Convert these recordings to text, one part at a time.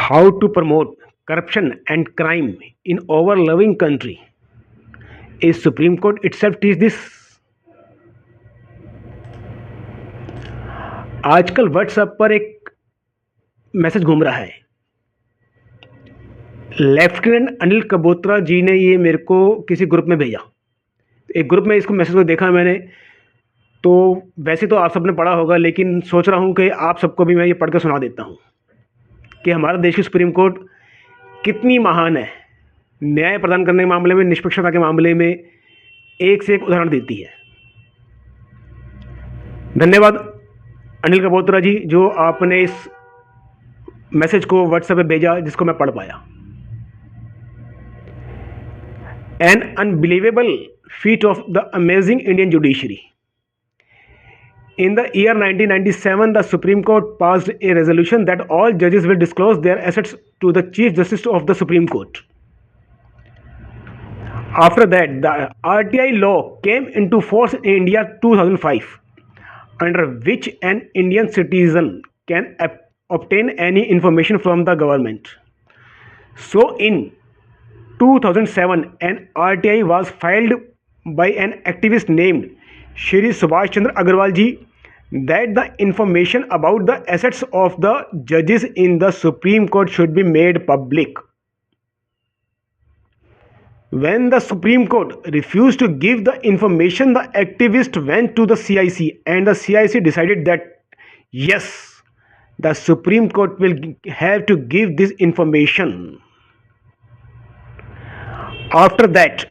How to promote corruption and crime in our loving country? Is Supreme Court itself teach this? आजकल WhatsApp पर एक message घूम रहा है। लेफ्टिनेंट अनिल कबोत्रा जी ने ये मेरे को किसी ग्रुप में भेजा। एक ग्रुप में इसको मैसेज को देखा मैंने, तो वैसे तो आप सबने पढ़ा होगा, लेकिन सोच रहा हूँ कि आप सबको भी मैं ये पढ़ कर सुना देता हूँ कि हमारा देश की सुप्रीम कोर्ट कितनी महान है। न्याय प्रदान करने के मामले में, निष्पक्षता के मामले में एक से एक उदाहरण देती है। धन्यवाद अनिल कबोत्रा जी, जो आपने इस मैसेज को व्हाट्सएप पे भेजा जिसको मैं पढ़ पाया। An unbelievable feat of the amazing Indian judiciary. In the year 1997, the Supreme Court passed a resolution that all judges will disclose their assets to the Chief Justice of the Supreme Court. After that, the RTI law came into force in India 2005, under which an Indian citizen can obtain any information from the government. So, in 2007, an RTI was filed by an activist named Shri Subhash Chandra Agarwal ji that the information about the assets of the judges in the Supreme Court should be made public. When the Supreme Court refused to give the information, the activist went to the CIC, and the CIC decided that yes, the Supreme Court will have to give this information. After that,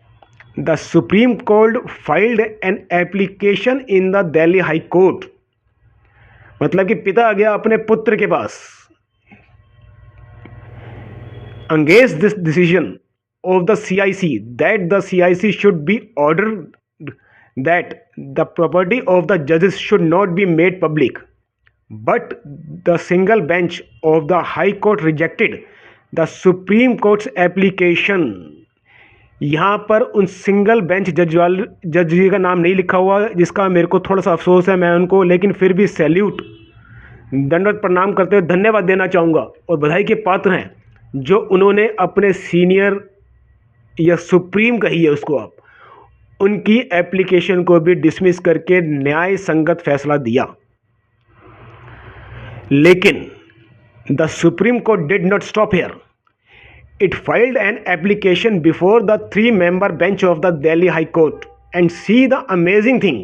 the Supreme Court filed an application in the Delhi High Court. मतलब कि पिता आ गया अपने पुत्र के पास। Against this decision of the CIC, that the CIC should be ordered that the property of the judges should not be made public. But the single bench of the High Court rejected the Supreme Court's application. यहाँ पर उन single bench जज जी का नाम नहीं लिखा हुआ, जिसका मेरे को थोड़ा सा अफसोस है। मैं उनको लेकिन फिर भी सैल्यूट, दंडवत प्रणाम करते हुए धन्यवाद देना चाहूँगा और बधाई के पात्र हैं, जो उन्होंने अपने सीनियर या सुप्रीम कहिए उसको आप, उनकी एप्लीकेशन को भी डिसमिस करके न्याय संगत फैसला दिया। लेकिन the supreme court did not stop here. It filed an application before the 3-member bench of the Delhi High Court, and see the amazing thing.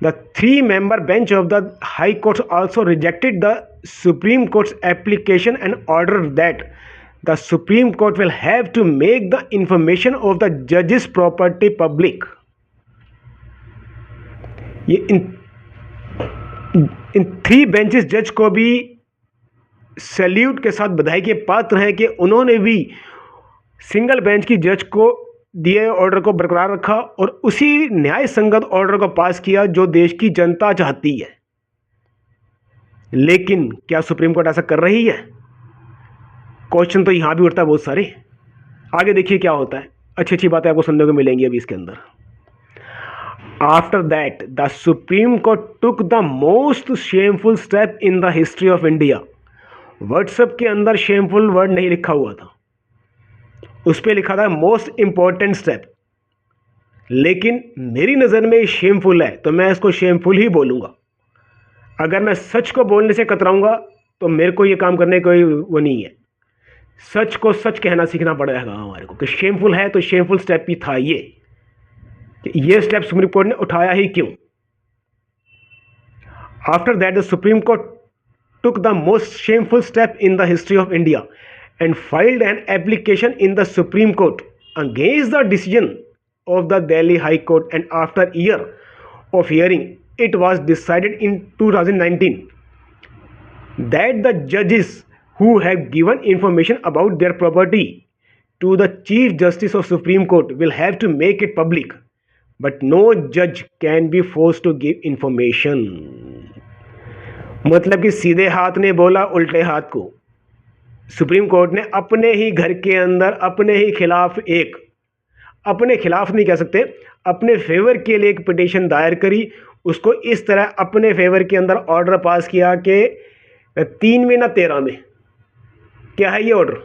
The 3-member bench of the High Court also rejected the Supreme Court's application and ordered that the Supreme Court will have to make the information of the judge's property public. ये इन 3 benches जज को भी salute के साथ बधाई के पात्र हैं कि उन्होंने भी सिंगल बेंच की जज को दिए ऑर्डर को बरकरार रखा और उसी न्याय संगत ऑर्डर को पास किया जो देश की जनता चाहती है। लेकिन क्या सुप्रीम कोर्ट ऐसा कर रही है? क्वेश्चन तो यहां भी उठता है बहुत सारे। आगे देखिए क्या होता है, अच्छी अच्छी बातें आपको सुनने को मिलेंगी अभी इसके अंदर। After that the supreme court took the most shameful step in the history of India. WhatsApp के अंदर शेमफुल वर्ड नहीं लिखा हुआ था, उस पर लिखा था मोस्ट इंपॉर्टेंट स्टेप, लेकिन मेरी नज़र में शेमफुल है तो मैं इसको शेमफुल ही बोलूँगा। अगर मैं सच को बोलने से कतराऊँगा तो मेरे को ये काम करने कोई वो नहीं है। सच को सच कहना सीखना पड़ेगा हमारे को कि शेमफुल है तो शेमफुल स्टेप ही था ये स्टेप सुप्रीम कोर्ट ने उठाया ही क्यों। After that the supreme court took the most shameful step in the history of India and filed an application in the Supreme Court against the decision of the Delhi High Court, and after a year of hearing, it was decided in 2019 that the judges who have given information about their property to the Chief Justice of Supreme Court will have to make it public, but no judge can be forced to give information. मतलब कि सीधे हाथ ने बोला उल्टे हाथ को। Supreme court ने अपने ही घर के अंदर अपने ही खिलाफ अपने खिलाफ नहीं कह सकते, अपने फेवर के लिए एक पिटीशन दायर करी, उसको इस तरह अपने फेवर के अंदर ऑर्डर पास किया कि 3 में ना 13 में क्या है ये ऑर्डर?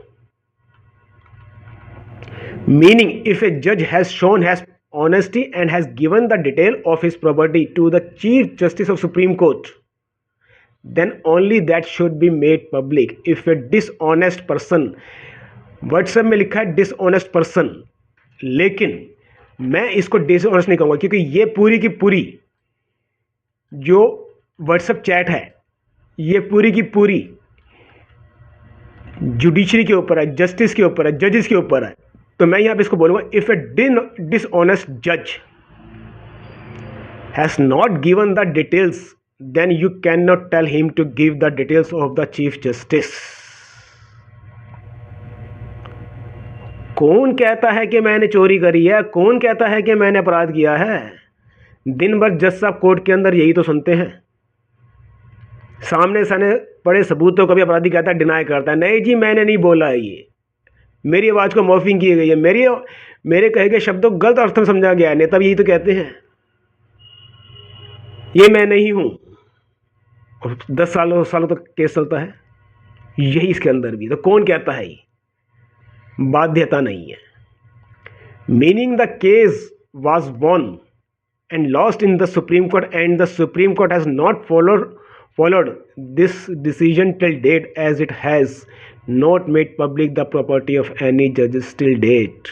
मीनिंग इफ ए जज has shown has honesty and has given the detail of his property to the chief justice of supreme court, then only that should be made public. If a dishonest person, WhatsApp में लिखा है dishonest person, लेकिन मैं इसको dishonest नहीं कहूँगा, क्योंकि ये पूरी की पूरी जो व्हाट्सएप चैट है ये पूरी की पूरी जुडिशरी के ऊपर है, जस्टिस के ऊपर है, जजेस के ऊपर है। तो मैं यहाँ पे इसको बोलूँगा, इफ़ ए डिसऑनेस्ट जज has not given the details then you cannot tell him to give the details of the chief justice. कौन कहता है कि मैंने चोरी करी है? कौन कहता है कि मैंने अपराध किया है? दिन भर जज साहब कोर्ट के अंदर यही तो सुनते हैं। सामने सामने पड़े सबूतों को भी अपराधी कहता है, डिनाई करता है, नहीं जी मैंने नहीं बोला है, ये मेरी आवाज़ को मॉर्फिंग की गई है, मेरे कहे गए शब्दों को गलत अर्थ में समझा गया है। नेता भी यही तो कहते हैं, ये मैं नहीं हूँ। और 10 सालों तक केस चलता है, यही इसके अंदर भी। तो कौन कहता है? ये बाध्यता नहीं है। Meaning the case was won and lost in the supreme court and the supreme court has not followed this decision till date, as it has not made public the property of any judges till date.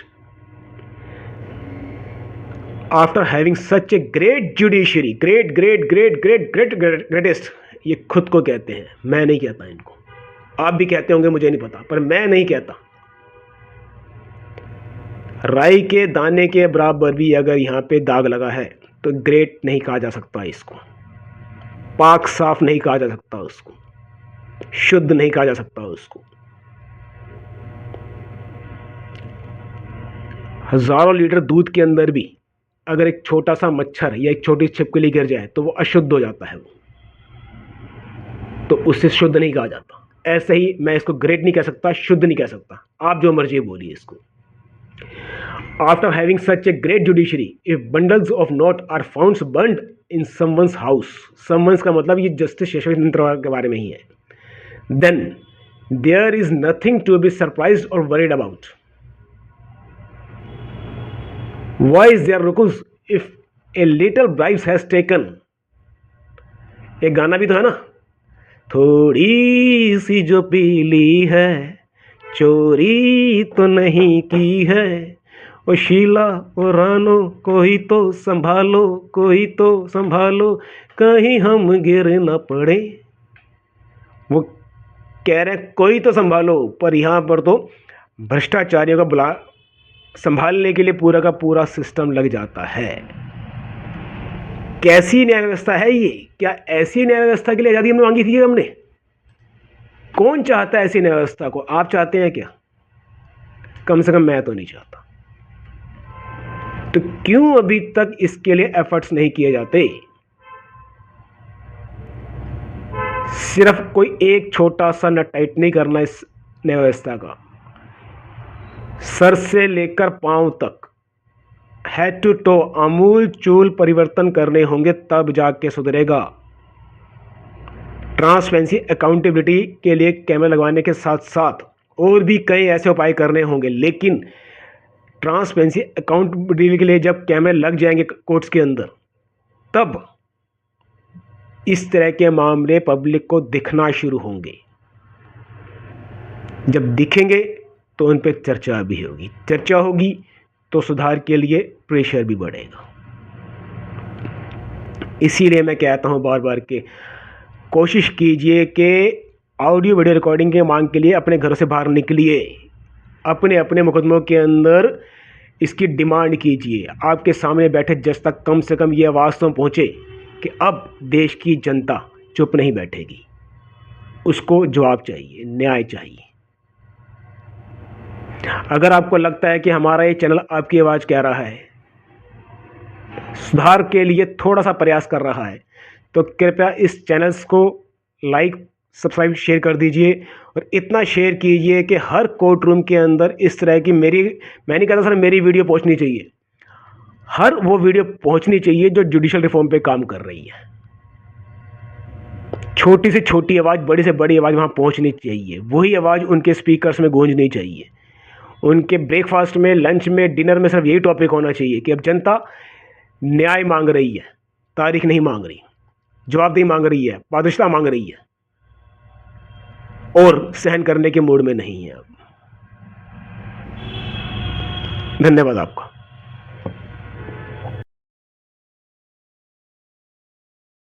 After having such a great judiciary, greatest, ये खुद को कहते हैं, मैं नहीं कहता इनको। आप भी कहते होंगे, मुझे नहीं पता, पर मैं नहीं कहता। राई के दाने के बराबर भी अगर यहाँ पे दाग लगा है तो ग्रेट नहीं कहा जा सकता इसको, पाक साफ नहीं कहा जा सकता उसको, शुद्ध नहीं कहा जा सकता उसको। हजारों लीटर दूध के अंदर भी अगर एक छोटा सा मच्छर या एक छोटी छिपकली गिर जाए तो वो अशुद्ध हो जाता है, वो तो उससे शुद्ध नहीं कहा जाता। ऐसे ही मैं इसको ग्रेट नहीं कह सकता, शुद्ध नहीं कह सकता, आप जो मर्जी बोलिए इसको। After having such a great judiciary, if bundles of note are found burned in someone's house, someone's का मतलब ये जस्टिस यशवंतराव के बारे में ही है, then there is nothing to be surprised और worried about. Why is there rukus if a little bribes has taken? एक गाना भी तो है ना, थोड़ी सी जो पीली है चोरी तो नहीं की है, ओ शीला ओ रानो कोई तो संभालो, कोई तो संभालो, कहीं हम गिर न पड़े। वो कह रहे कोई तो संभालो, पर यहाँ पर तो भ्रष्टाचारियों का संभालने के लिए पूरा का पूरा सिस्टम लग जाता है। कैसी न्याय व्यवस्था है ये? क्या ऐसी न्याय व्यवस्था के लिए आज़ादी हमने मांगी थी हमने? कौन चाहता है ऐसी न्याय व्यवस्था को? आप चाहते हैं क्या? कम से कम मैं तो नहीं चाहता। तो क्यों अभी तक इसके लिए एफर्ट्स नहीं किए जाते? सिर्फ कोई एक छोटा सा नट टाइट नहीं करना इस न्याय व्यवस्था का, सर से लेकर पांव तक हेड टू टो आमूल चूल परिवर्तन करने होंगे, तब जाके सुधरेगा। ट्रांसपेरेंसी अकाउंटेबिलिटी के लिए कैमरा लगवाने के साथ साथ और भी कई ऐसे उपाय करने होंगे, लेकिन ट्रांसपेरेंसी अकाउंटेबिलिटी के लिए जब कैमरे लग जाएंगे कोर्ट्स के अंदर, तब इस तरह के मामले पब्लिक को दिखना शुरू होंगे। जब दिखेंगे तो उन पर चर्चा भी होगी, चर्चा होगी तो सुधार के लिए प्रेशर भी बढ़ेगा। इसीलिए मैं कहता हूँ बार बार कि कोशिश कीजिए कि ऑडियो वीडियो रिकॉर्डिंग के मांग के लिए अपने घरों से बाहर निकलिए, अपने अपने मुकदमों के अंदर इसकी डिमांड कीजिए। आपके सामने बैठे जज तक कम से कम ये आवाज़ तो पहुँचे कि अब देश की जनता चुप नहीं बैठेगी, उसको जवाब चाहिए, न्याय चाहिए। अगर आपको लगता है कि हमारा ये चैनल आपकी आवाज़ कह रहा है, सुधार के लिए थोड़ा सा प्रयास कर रहा है, तो कृपया इस चैनल्स को लाइक सब्सक्राइब शेयर कर दीजिए, और इतना शेयर कीजिए कि हर कोर्ट रूम के अंदर इस तरह की मैं नहीं कहता सर मेरी वीडियो पहुंचनी चाहिए, हर वो वीडियो पहुंचनी चाहिए जो जुडिशल रिफॉर्म पे काम कर रही है। छोटी से छोटी आवाज़, बड़ी से बड़ी आवाज़ वहाँ पहुँचनी चाहिए, वही आवाज़ उनके स्पीकर्स में गूंजनी चाहिए। उनके ब्रेकफास्ट में, लंच में, डिनर में सिर्फ यही टॉपिक होना चाहिए कि अब जनता न्याय मांग रही है, तारीख नहीं मांग रही, जवाबदेही मांग रही है, पारदर्शिता मांग रही है और सहन करने के मूड में नहीं है अब। धन्यवाद आपका।